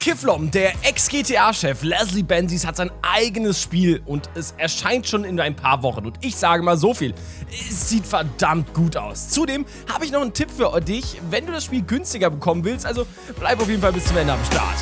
Kiflom, der Ex-GTA-Chef Leslie Benzies, hat sein eigenes Spiel und es erscheint schon in ein paar Wochen. Und ich sage mal so viel, es sieht verdammt gut aus. Zudem habe ich noch einen Tipp für dich, wenn du das Spiel günstiger bekommen willst. Also bleib auf jeden Fall bis zum Ende am Start.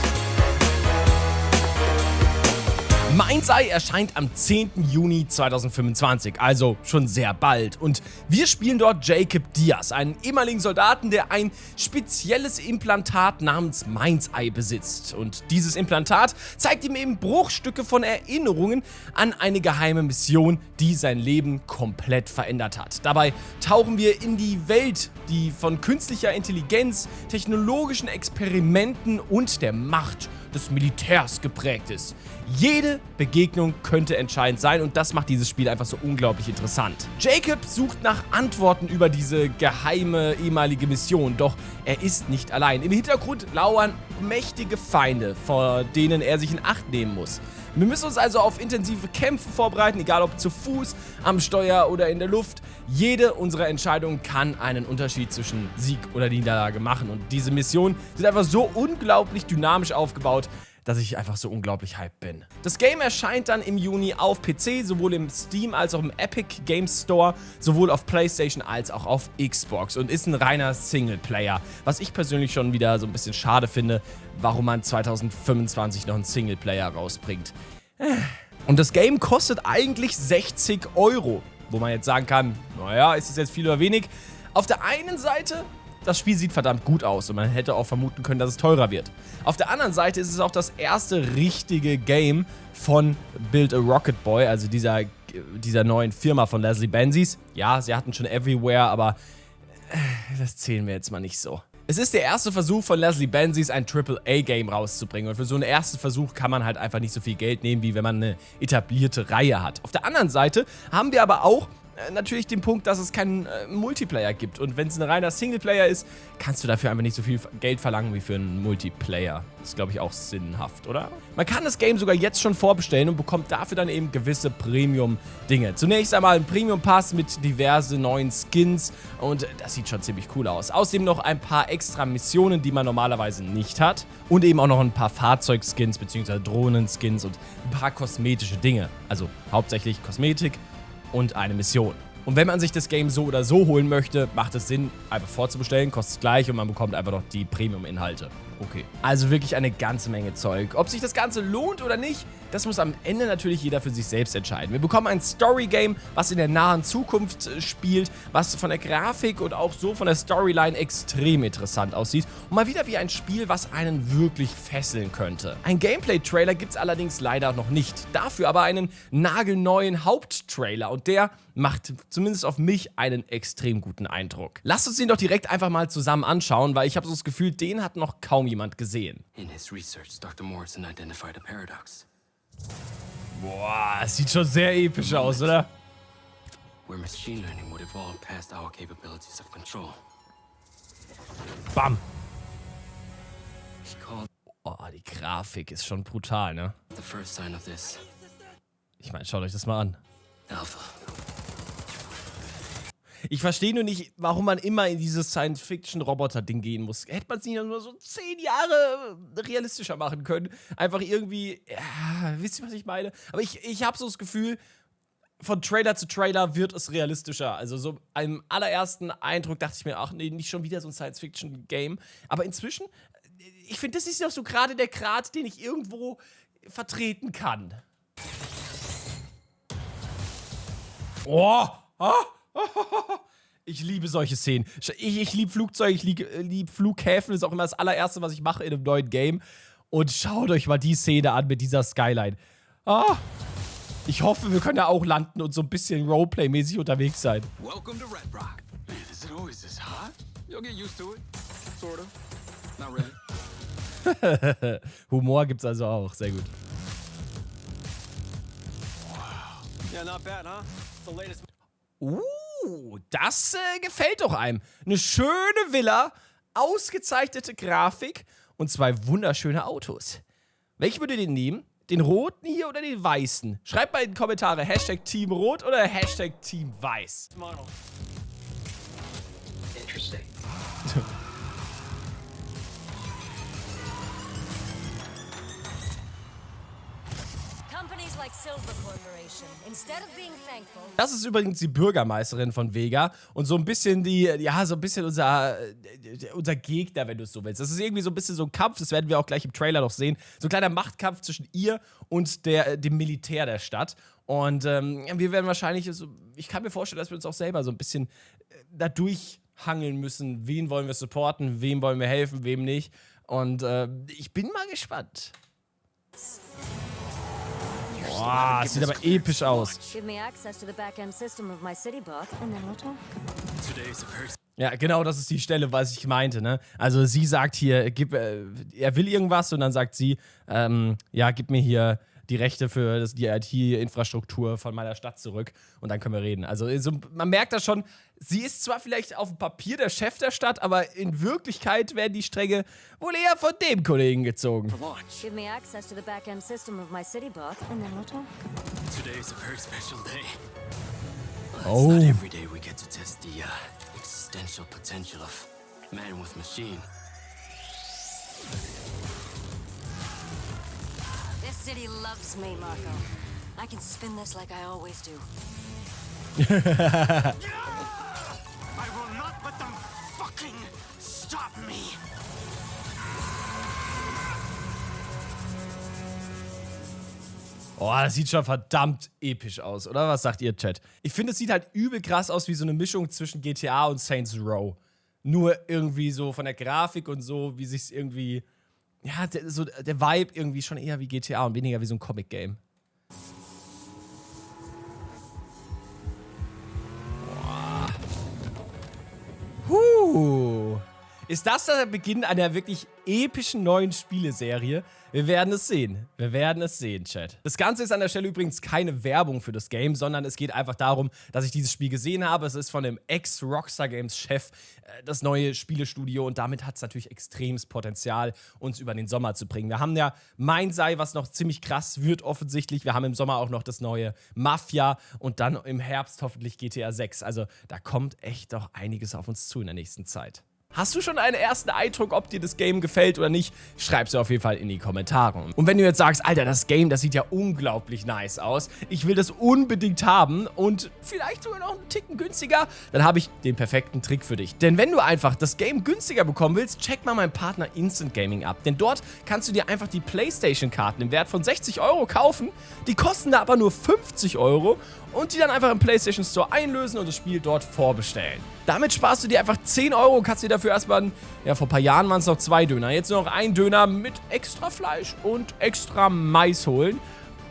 Mind's Eye erscheint am 10. Juni 2025, also schon sehr bald. Und wir spielen dort Jacob Diaz, einen ehemaligen Soldaten, der ein spezielles Implantat namens Mind's Eye besitzt. Und dieses Implantat zeigt ihm eben Bruchstücke von Erinnerungen an eine geheime Mission, die sein Leben komplett verändert hat. Dabei tauchen wir in die Welt, die von künstlicher Intelligenz, technologischen Experimenten und der Macht des Militärs geprägt ist. Jede Begegnung könnte entscheidend sein und das macht dieses Spiel einfach so unglaublich interessant. Jacob sucht nach Antworten über diese geheime ehemalige Mission, doch er ist nicht allein. Im Hintergrund lauern mächtige Feinde, vor denen er sich in Acht nehmen muss. Wir müssen uns also auf intensive Kämpfe vorbereiten, egal ob zu Fuß, am Steuer oder in der Luft. Jede unserer Entscheidungen kann einen Unterschied zwischen Sieg oder Niederlage machen. Und diese Missionen sind einfach so unglaublich dynamisch aufgebaut, dass ich einfach so unglaublich hyped bin. Das Game erscheint dann im Juni auf PC, sowohl im Steam als auch im Epic Games Store, sowohl auf PlayStation als auch auf Xbox und ist ein reiner Singleplayer, was ich persönlich schon wieder so ein bisschen schade finde, warum man 2025 noch einen Singleplayer rausbringt. Und das Game kostet eigentlich 60 €, wo man jetzt sagen kann, naja, ist es jetzt viel oder wenig? Auf der einen Seite, das Spiel sieht verdammt gut aus und man hätte auch vermuten können, dass es teurer wird. Auf der anderen Seite ist es auch das erste richtige Game von Build a Rocket Boy, also dieser neuen Firma von Leslie Benzies. Ja, sie hatten schon Everywhere, aber das zählen wir jetzt mal nicht so. Es ist der erste Versuch von Leslie Benzies, ein AAA-Game rauszubringen. Und für so einen ersten Versuch kann man halt einfach nicht so viel Geld nehmen, wie wenn man eine etablierte Reihe hat. Auf der anderen Seite haben wir aber auch natürlich den Punkt, dass es keinen Multiplayer gibt. Und wenn es ein reiner Singleplayer ist, kannst du dafür einfach nicht so viel Geld verlangen wie für einen Multiplayer. Das ist, glaube ich, auch sinnhaft, oder? Man kann das Game sogar jetzt schon vorbestellen und bekommt dafür dann eben gewisse Premium-Dinge. Zunächst einmal ein Premium-Pass mit diverse neuen Skins und das sieht schon ziemlich cool aus. Außerdem noch ein paar extra Missionen, die man normalerweise nicht hat. Und eben auch noch ein paar Fahrzeugskins bzw. Drohnenskins und ein paar kosmetische Dinge. Also hauptsächlich Kosmetik und eine Mission. Und wenn man sich das Game so oder so holen möchte, macht es Sinn, einfach vorzubestellen, kostet es gleich und man bekommt einfach noch die Premium-Inhalte. Okay. Also wirklich eine ganze Menge Zeug. Ob sich das Ganze lohnt oder nicht, das muss am Ende natürlich jeder für sich selbst entscheiden. Wir bekommen ein Story-Game, was in der nahen Zukunft spielt, was von der Grafik und auch so von der Storyline extrem interessant aussieht. Und mal wieder wie ein Spiel, was einen wirklich fesseln könnte. Ein Gameplay-Trailer gibt es allerdings leider noch nicht. Dafür aber einen nagelneuen Haupttrailer und der macht zumindest auf mich einen extrem guten Eindruck. Lasst uns den doch direkt einfach mal zusammen anschauen, weil ich habe so das Gefühl, den hat noch kaum jemand gesehen. In his research, Dr. Morrison identified a paradox. Boah, das sieht schon sehr episch aus, oder? Where machine learning would evolve past our capabilities of control. Bam. He called Oh, die Grafik ist schon brutal, ne? the first sign of this Ich meine, schaut euch das mal an. Alpha. Ich verstehe nur nicht, warum man immer in dieses Science-Fiction-Roboter-Ding gehen muss. Hätte man es nicht nur so 10 Jahre realistischer machen können. Einfach irgendwie, ja, wisst ihr, was ich meine? Aber ich habe so das Gefühl, von Trailer zu Trailer wird es realistischer. Also so im allerersten Eindruck dachte ich mir, ach nee, nicht schon wieder so ein Science-Fiction-Game. Aber inzwischen, ich finde, das ist doch so gerade der Grad, den ich irgendwo vertreten kann. Oh! Ich liebe solche Szenen. Ich liebe Flugzeuge, ich liebe Flughäfen. Das ist auch immer das allererste, was ich mache in einem neuen Game. Und schaut euch mal die Szene an mit dieser Skyline. Ich hoffe, wir können da auch landen und so ein bisschen Roleplay-mäßig unterwegs sein. Welcome to Red Rock. Man, is it always this hot? You'll get used to it. Sort of. Not really. Humor gibt's also auch. Sehr gut. Yeah, not bad, huh? The latest. Das gefällt doch einem. Eine schöne Villa, ausgezeichnete Grafik und 2 wunderschöne Autos. Welchen würdet ihr nehmen? Den roten hier oder den weißen? Schreibt mal in die Kommentare Hashtag Team Rot oder Hashtag Team Weiß. model. Interesting. She's like Silver Corporation. Instead of being thankful, Das ist übrigens die Bürgermeisterin von Vega und so ein bisschen unser Gegner, wenn du es so willst. Das ist irgendwie so ein bisschen so ein Kampf, das werden wir auch gleich im Trailer noch sehen. So ein kleiner Machtkampf zwischen ihr und dem Militär der Stadt. Und wir werden wahrscheinlich, ich kann mir vorstellen, dass wir uns auch selber so ein bisschen da durchhangeln müssen. Wen wollen wir supporten, wem wollen wir helfen, wem nicht. Und ich bin mal gespannt. Boah, sieht aber episch aus. give me access to the back-end system of my city book, and then we'll talk. Today's a very Ja, genau, das ist die Stelle, was ich meinte, ne? Also sie sagt hier, er will irgendwas und dann sagt sie, ja, gib mir hier die Rechte für die IT-Infrastruktur von meiner Stadt zurück und dann können wir reden. Also man merkt das schon, sie ist zwar vielleicht auf dem Papier der Chef der Stadt, aber in Wirklichkeit werden die Stränge wohl eher von dem Kollegen gezogen. launch. Give me access to the back-end system of my city book, and then we'll talk. Today's a very special day. Oh. Not every day we get to test the existential potential of man with machine. This city loves me, Marco. I can spin this like I always do. I will not let them fucking stop me. Oh, das sieht schon verdammt episch aus, oder? Was sagt ihr, Chat? Ich finde, es sieht halt übel krass aus wie so eine Mischung zwischen GTA und Saints Row. Nur irgendwie so von der Grafik und so, wie sich's irgendwie. Ja, der Vibe irgendwie schon eher wie GTA und weniger wie so ein Comic-Game. Ist das der Beginn einer wirklich epischen neuen Spieleserie? Wir werden es sehen. Wir werden es sehen, Chat. Das Ganze ist an der Stelle übrigens keine Werbung für das Game, sondern es geht einfach darum, dass ich dieses Spiel gesehen habe. Es ist von dem Ex-Rockstar Games-Chef das neue Spielestudio und damit hat es natürlich extremes Potenzial, uns über den Sommer zu bringen. Wir haben ja Mind'seye, was noch ziemlich krass wird offensichtlich. Wir haben im Sommer auch noch das neue Mafia und dann im Herbst hoffentlich GTA 6. Also da kommt echt doch einiges auf uns zu in der nächsten Zeit. Hast du schon einen ersten Eindruck, ob dir das Game gefällt oder nicht? Schreib's auf jeden Fall in die Kommentare. Und wenn du jetzt sagst, Alter, das Game, das sieht ja unglaublich nice aus, ich will das unbedingt haben und vielleicht sogar noch einen Ticken günstiger, dann habe ich den perfekten Trick für dich. Denn wenn du einfach das Game günstiger bekommen willst, check mal meinen Partner Instant Gaming ab. Denn dort kannst du dir einfach die PlayStation-Karten im Wert von 60 € kaufen, die kosten da aber nur 50 € und die dann einfach im PlayStation Store einlösen und das Spiel dort vorbestellen. Damit sparst du dir einfach 10 €, kannst dir dafür erstmal, ja, vor ein paar Jahren waren es noch 2 Döner, jetzt nur noch 1 Döner mit extra Fleisch und extra Mais holen.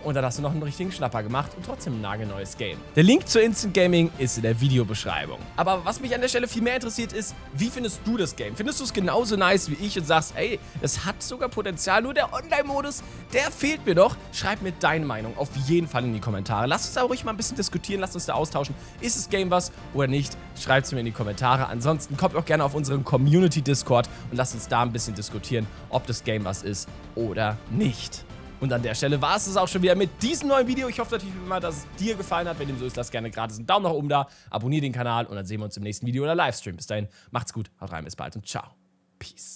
Und dann hast du noch einen richtigen Schnapper gemacht und trotzdem ein nagelneues Game. Der Link zu Instant Gaming ist in der Videobeschreibung. Aber was mich an der Stelle viel mehr interessiert ist, wie findest du das Game? Findest du es genauso nice wie ich und sagst, ey, es hat sogar Potenzial, nur der Online-Modus, der fehlt mir doch? Schreib mir deine Meinung auf jeden Fall in die Kommentare. Lass uns da ruhig mal ein bisschen diskutieren, lass uns da austauschen. Ist das Game was oder nicht? Schreibt es mir in die Kommentare. Ansonsten kommt auch gerne auf unseren Community-Discord und lasst uns da ein bisschen diskutieren, ob das Game was ist oder nicht. Und an der Stelle war es auch schon wieder mit diesem neuen Video. Ich hoffe natürlich immer, dass es dir gefallen hat. Wenn dem so ist, lass gerne gratis einen Daumen nach oben da, abonniere den Kanal und dann sehen wir uns im nächsten Video oder Livestream. Bis dahin, macht's gut, haut rein, bis bald und ciao. Peace.